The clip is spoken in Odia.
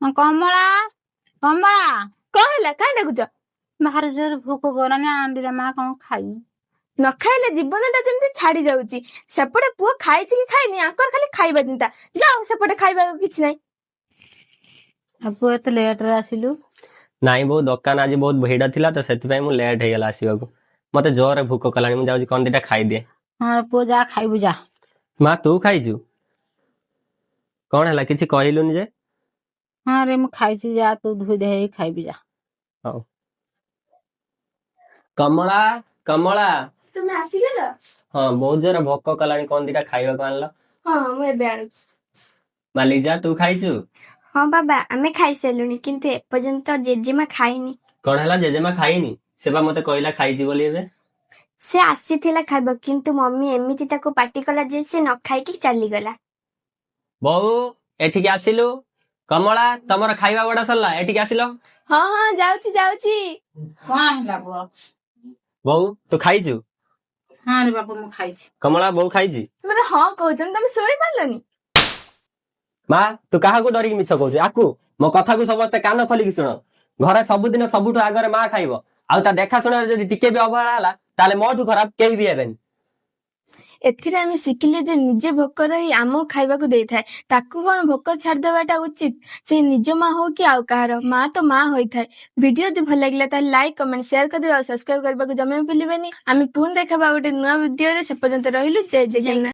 କମଳା କମଳା କଣ ହେଲା? କାଇଁ ଡାକୁଛ? ବାହାରେ ଜୋରେ ଭୋକ କଲାଣି ଆଣ୍ଡିରା ମା କଣ ଖାଇ ନ ଖାଇଲେ ଜୀବନଟା ଯେମିତି ଛାଡି ଯାଉଛି। ସେପଟେ ପୁଅ ଖାଇଛି କି ଖାଇନି ଆଙ୍କର ଖାଲି ଖାଇବା ଚିନ୍ତା। ଯାଅ ସେପଟେ ଖାଇବାକୁ କିଛି ନାହିଁ। ପୁଅ ଏତେ ଲେଟରେ ଆସିଲୁ? ନାଇଁ ବୋଉ ଦୋକାନ ଆଜି ବହୁତ ଭିଡ ଥିଲା ତ ସେଥିପାଇଁ ମୁଁ ଲେଟ୍ ହେଇଗଲା ଆସିବାକୁ। ମତେ ଜୋରରେ ଭୋକ କଲାଣି, ମୁଁ ଯାଉଛି କଣ ଦିଟା ଖାଇଦିଏ। ହଁ ପୁଅ ଯା ଖାଇବୁ ଯା। ମା ତୁ ଖାଇଛୁ? କଣ ହେଲା କିଛି କହିଲୁନି ଯେ? ହଁ ରେ ମୁଁ ଖାଇଛି, ଯା ତୁ ଧୋଇ ଧୋଇ ହେଇ ଖାଇବି ଯା। ହଉ। କମଳା କମଳା। ତୁମେ ଆସିଗଲ? ହଁ ବହୁତ ଜୋରେ ଭୋକ କଲାଣି, କଣ ଦିଟା ଖାଇବାକୁ ଆଣିଲ। ହଁ ମୁଁ ଏବେ ଆଣୁଛି। ମାଲିଜା ତୁ ଖାଇଛୁ? ହଁ ବାବା ଆମେ ଖାଇସାରିଲୁଣି, କିନ୍ତୁ ଏପର୍ଯ୍ୟନ୍ତ ଜେଜେମା ଖାଇନି। କଣ ହେଲା ଜେଜେମା ଖାଇନି? ସେ ବା ମତେ କହିଲା ଖାଇଛି ବୋଲି ଏବେ। ସେ ଆସିଥିଲା ଖାଇବ, କିନ୍ତୁ ମମି ଏମିତି ତାକୁ ପାଟି କଲା ଯେ ସେ ନ ଖାଇକି ଚାଲିଗଲା। ବୋଉ ଏଠିକି ଆସିଲୁ। କମଳା ତମର ଖାଇବା ଗୁଡା ସରିଲା, ଏଠିକି ଆସିଲ। ହଁ ହଁ ଯାଉଛି ଯାଉଛି। କଣ ହେଲା ପୁଅ? ବୋଉ ତୁ ଖାଇଛୁ? ହଁ ରେ ବାବୁ ମୁଁ ଖାଇଛି। କମଳା ବୋଉ ଖାଇଛି? ତୁମେ ହଁ କହୁଛନ୍ତି, ତମେ ଶୁଣି ପାରିଲନି? ମା ତୁ କାହାକୁ ଡରିକି ମିଛ କହୁଛୁ? ଆକୁ ମୋ କଥାକୁ ସମସ୍ତେ କାନ ଖୋଲିକି ଶୁଣ। ଘରେ ସବୁଦିନ ସବୁଠୁ ଆଗରେ ମା ଖାଇବ, ଆଉ ତା ଦେଖାଶୁଣାରେ ଯଦି ଟିକେ ବି ଅବହେଳା ହେଲା ତାହେଲେ ମୋଠୁ ଖରାପ କେହି ବି ହେବେନି। ଏଥିରେ ଆମେ ଶିଖିଲେ ଯେ ନିଜେ ଭୋକ ରହି ଆମକୁ ଖାଇବାକୁ ଦେଇଥାଏ, ତାକୁ କଣ ଭୋକ ଛାଡିଦେବାଟା ଉଚିତ? ସେ ନିଜ ମା ହଉ କି ଆଉ କାହାର, ମା ତ ମା ହୋଇଥାଏ। ଭିଡିଓ ଯଦି ଭଲ ଲାଗିଲା ତାହେଲେ ଲାଇକ୍ କମେଣ୍ଟ ସେୟାର କରିଦେବେ ଆଉ ସବସ୍କ୍ରାଇବ କରିବାକୁ ଜମା ଭୁଲିବେନି। ଆମେ ପୁଣି ଦେଖାବା ଗୋଟେ ନୂଆ ଭିଡିଓରେ। ସେ ପର୍ଯ୍ୟନ୍ତ ରହିଲୁ ଜୟ ଜଗନ୍ନାଥ।